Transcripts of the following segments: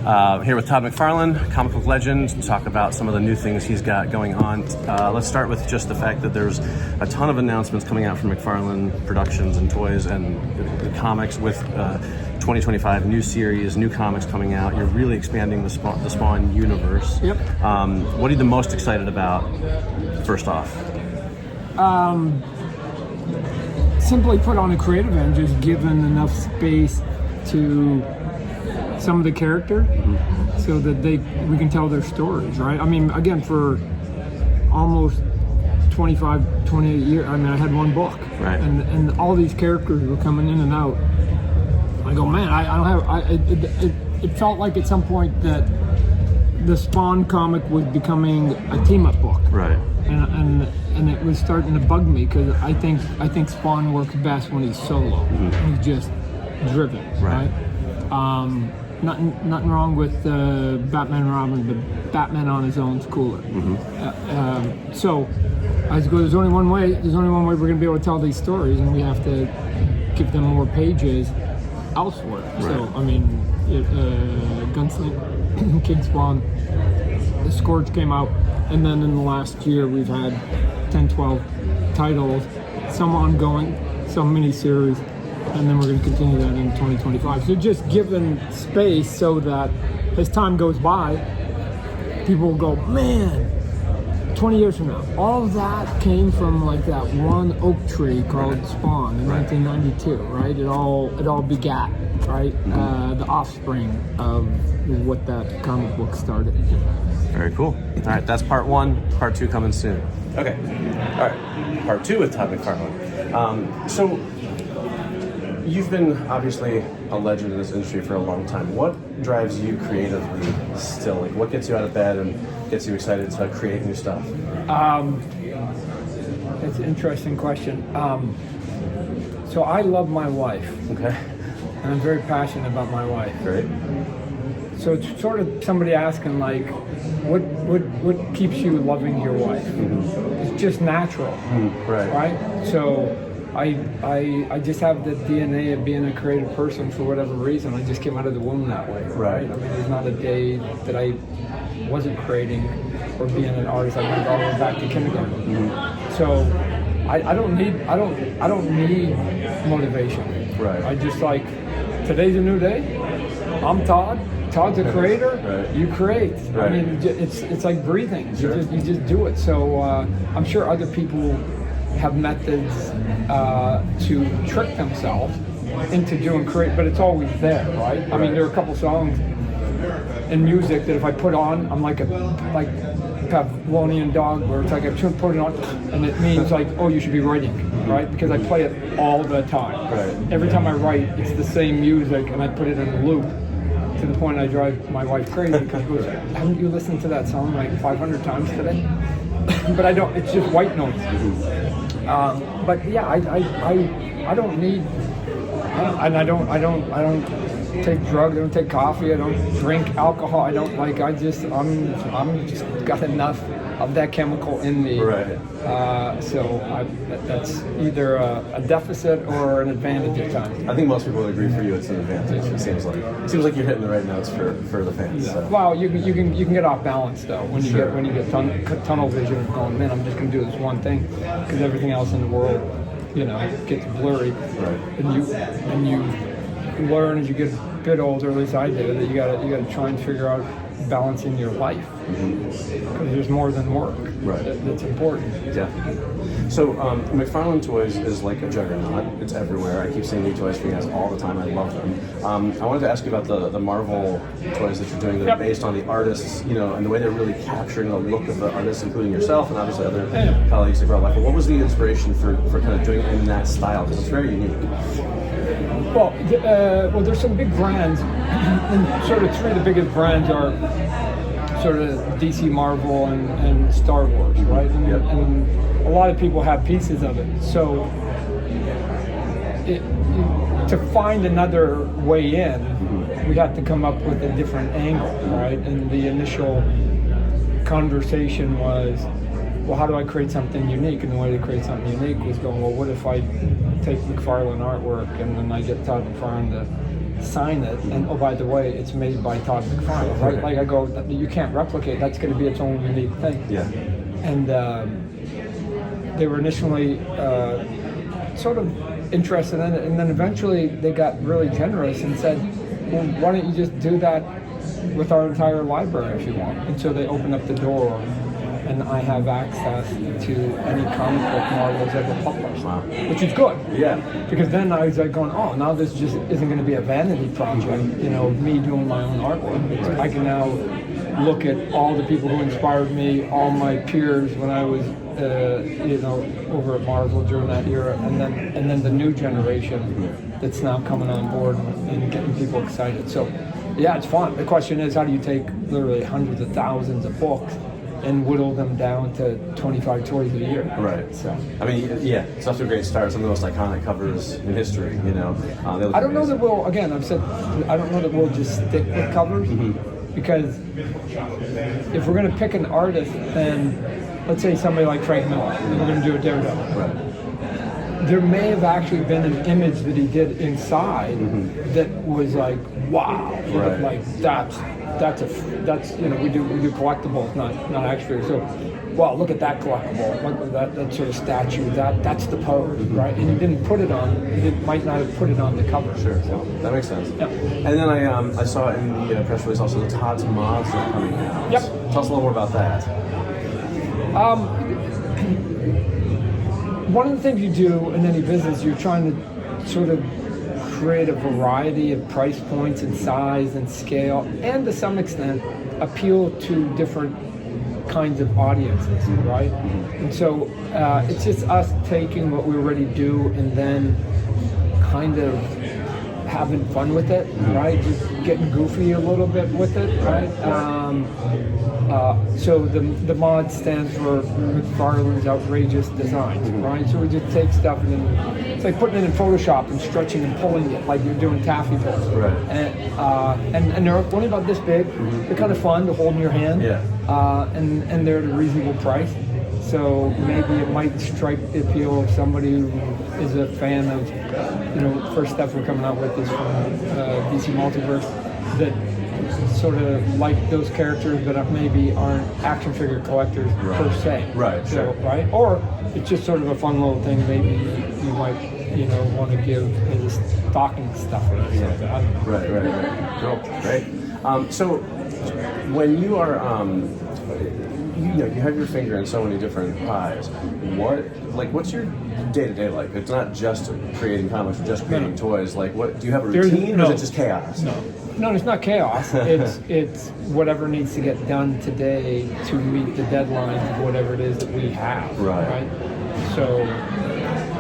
Here with Todd McFarlane, comic book legend, to talk about some of the new things he's got going on. Let's start with just the fact that there's a ton of announcements coming out from McFarlane Productions and Toys and the comics with 2025 new series, new comics coming out. You're really expanding the Spawn universe. Yep. What are you the most excited about, first off? Simply put, on a creative end, just given enough space to some of the character so that we can tell their stories, right? I mean, again, for almost 25, 28 years, I mean, I had one book, right? And all these characters were coming in and out. I go, man, I don't have. It felt like at some point that the Spawn comic was becoming a team-up book, right? And it was starting to bug me because I think Spawn works best when he's solo. He's just driven, right? Nothing wrong with Batman and Robin, but Batman on his own is cooler. So I go, there's only one way we're going to be able to tell these stories, and we have to give them more pages elsewhere. Right. So I mean, Gunslinger, King Spawn, The Scourge came out, and then in the last year we've had 10, 12 titles, some ongoing, some miniseries, and then we're going to continue that in 2025. So just given space so that as time goes by, people will go, man, 20 years from now, all of that came from like that one oak tree called Spawn in 1992, right? It all begat, right? The offspring of what that comic book started. Very cool. All right, that's part one. Part two coming soon. Okay. All right. Part two with Todd McFarlane. So you've been obviously a legend in this industry for a long time. What drives you creatively still? Like, what gets you out of bed and gets you excited to create new stuff? It's an interesting question. So I love my wife. Okay. And I'm very passionate about my wife. Great. So it's sort of somebody asking, like, what keeps you loving your wife? It's just natural, right? So I just have the DNA of being a creative person for whatever reason. I just came out of the womb that way, right? I mean, there's not a day that I wasn't creating or being an artist. I went all the way back to kindergarten. So I don't need motivation. Right. I just like, today's a new day. I'm Todd. Todd's a creator. You create. I mean, it's like breathing. You just do it. So I'm sure other people have methods to trick themselves into doing create, but it's always there, right? I mean, there are a couple songs in music that if I put on, I'm like a Pavlovian dog, where it's like I put it on, and it means like, oh, you should be writing, right? Because I play it all the time. Right. Every time I write, it's the same music, and I put it in a loop to the point I drive my wife crazy because she goes, haven't you listened to that song like 500 times today? But I don't. It's just white noise. But yeah, I don't need, I don't take drugs. I don't take coffee. I don't drink alcohol. I don't like. I'm just got enough of that chemical in me. Right. So that's either a deficit or an advantage at times. I think most people would agree for you it's an advantage. It seems like you're hitting the right notes for the fans. Yeah. So. Well, you can get off balance though when you get tunnel vision of going, man, I'm just going to do this one thing because everything else in the world, gets blurry. Right. And you learn as you get a bit older, at least I did, that you gotta try and figure out balancing your life because there's more than work. Right. That's important. Definitely. So McFarlane Toys is like a juggernaut. It's everywhere. I keep seeing new toys for you guys all the time. I love them. I wanted to ask you about the Marvel toys that you're doing that are based on the artists, and the way they're really capturing the look of the artists, including yourself and obviously other colleagues throughout life. But what was the inspiration for kind of doing it in that style? Because it's very unique. Well, there's some big brands, and sort of three of the biggest brands are sort of DC, Marvel, and Star Wars, right? And a lot of people have pieces of it. So to find another way in, we had to come up with a different angle, right? And the initial conversation was, well, how do I create something unique? And the way to create something unique was going, well, what if I take McFarlane artwork and then I get Todd McFarlane to sign it, and oh, by the way, it's made by Todd McFarlane, right? Like I go, you can't replicate. That's going to be its own unique thing. Yeah. And they were initially sort of interested in it, and then eventually they got really generous and said, well, why don't you just do that with our entire library if you want? And so they opened up the door, and I have access to any comic book Marvel's ever published, which is good. Yeah. Because then I was like going, oh, now this just isn't going to be a vanity project, you know, me doing my own artwork. I can now look at all the people who inspired me, all my peers when I was, you know, over at Marvel during that era, and then the new generation that's now coming on board and getting people excited. So, yeah, it's fun. The question is, how do you take literally hundreds of thousands of books and whittle them down to 25 toys a year? Right. So, I mean, yeah, it's off to a great start. Some of the most iconic covers in history, you know. I don't know that we'll, again, I've said, I don't know that we'll just stick with covers, because if we're going to pick an artist, then let's say somebody like Frank Miller, and we're going to do a Daredevil. Right. There may have actually been an image that he did inside that was like, wow, Right. like that's you know, we do collectibles, not actually. So, wow, look at that collectible, look at that sort of statue, that's the pose, right? And he didn't put it on, might not have put it on the cover. Sure. So That makes sense. Yeah. And then I saw in the press release also the Todd's Mods are coming out. Yep. Tell us a little more about that. One of the things you do in any business, you're trying to sort of create a variety of price points and size and scale, and to some extent appeal to different kinds of audiences, right? And so it's just us taking what we already do and then kind of having fun with it, right? Just getting goofy a little bit with it, right? So the mod stands for McFarlane's Outrageous Designs, right? So we just take stuff and then it's like putting it in Photoshop and stretching and pulling it like you're doing taffy pulls. Right. And they're only about this big. They're kind of fun to hold in your hand. Yeah. And they're at a reasonable price. So maybe it might strike the appeal of somebody who is a fan of, you know, first stuff we're coming out with is from DC Multiverse, that sort of like those characters but maybe aren't action figure collectors per se. Right, So, sure. right? Or it's just sort of a fun little thing maybe you might, you know, want to give as a stocking stuffer or something. I don't know. Right. Cool. Great. So when you are, you know, you have your finger in so many different pies. What's your day-to-day like? It's not just creating comics or just creating toys. Like, what do you have a routine, or is it just chaos? No, it's not chaos. It's whatever needs to get done today to meet the deadlines of whatever it is that we have. Right. So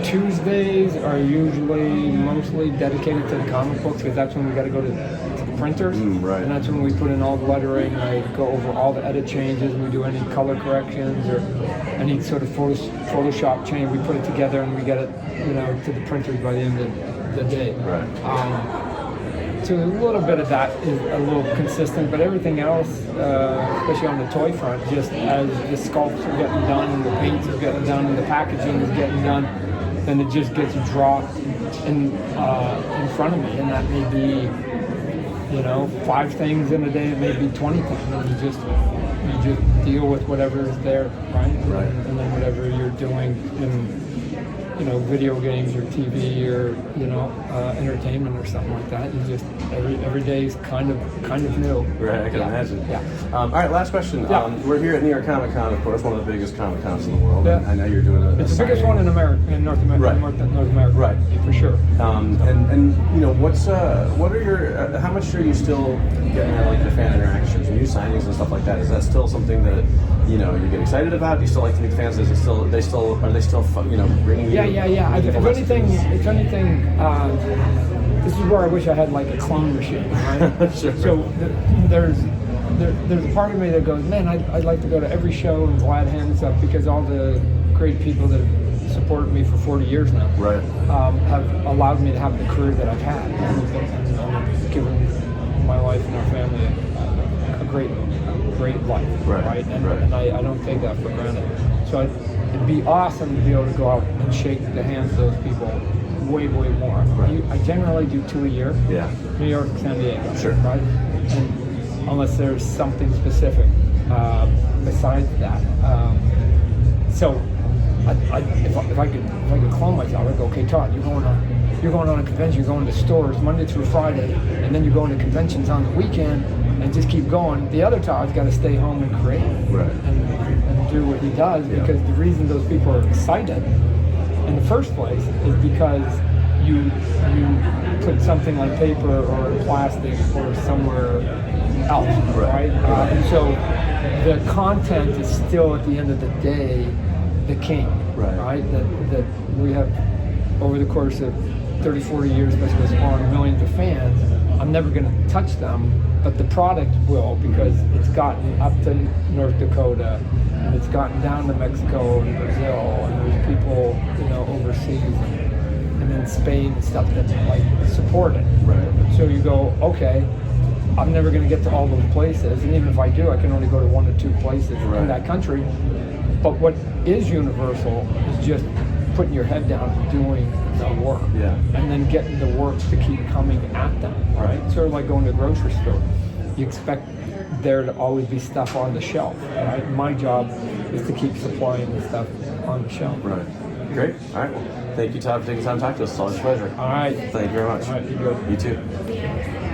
Tuesdays are usually mostly dedicated to the comic books, because that's when we got to go to the printers. Right. And that's when we put in all the lettering. I go over all the edit changes. We do any color corrections or any sort of Photoshop change. We put it together and we get it, you know, to the printers by the end of the day. Right. So a little bit of that is a little consistent, but everything else, especially on the toy front, just as the sculpts are getting done and the paints are getting done and the packaging is getting done, then it just gets dropped in front of me, and that may be, you know, 5 things in a day, it may be 20 things, and you just deal with whatever is there, right? And then whatever you're doing in, you know, video games or TV or, you know, entertainment or something like that. You just every day is kind of new. Right, I can imagine. Yeah. All right, last question. Yeah. We're here at New York Comic Con, of course, one of the biggest Comic Cons in the world. Yeah. And I know you're doing a It's the biggest signing. one in America, in North America. Right. North America. Right. For sure. And you know, what are your how much are you still getting like the fan interactions, new signings and stuff like that? Is that still something that, you know, you get excited about? Do you still like to meet the fans? Are they still you know, bringing you? Yeah. If anything, this is where I wish I had like a clone machine, right? Sure. So there's a part of me that goes, man, I'd like to go to every show and glad hands up, because all the great people that have supported me for 40 years now, Right. Have allowed me to have the career that I've had, and given my wife and our family a great life, right? And I don't take that for granted. So it'd be awesome to be able to go out and shake the hands of those people way more. Right. I generally do 2 a year. Yeah. New York, San Diego. Sure. Right? And unless there's something specific besides that. So if I could clone myself, I'd go, okay, Todd, you're going on a convention, you're going to stores Monday through Friday, and then you're going to conventions on the weekend, and just keep going. The other Todd's got to stay home and create, Right. and do what he does, because the reason those people are excited in the first place is because you put something on paper or plastic or somewhere else, right? And so the content is still, at the end of the day, the king, right? That we have, over the course of 30, 40 years, basically spawned millions of fans. I'm never going to touch them, but the product will, because it's gotten up to North Dakota, and it's gotten down to Mexico and Brazil, and there's people, overseas, and then Spain and stuff that like support it. Right. So you go, okay, I'm never going to get to all those places, and even if I do, I can only go to 1 or 2 places in that country. But what is universal is just putting your head down and doing the work, and then getting the work to keep coming at them, right? Sort of like going to a grocery store. You expect there to always be stuff on the shelf, right? My job is to keep supplying the stuff on the shelf. Right. Great. All right. Well, thank you, Todd, for taking time to talk to us. It's always a pleasure. All right. Thank you very much. All right, you good. You too.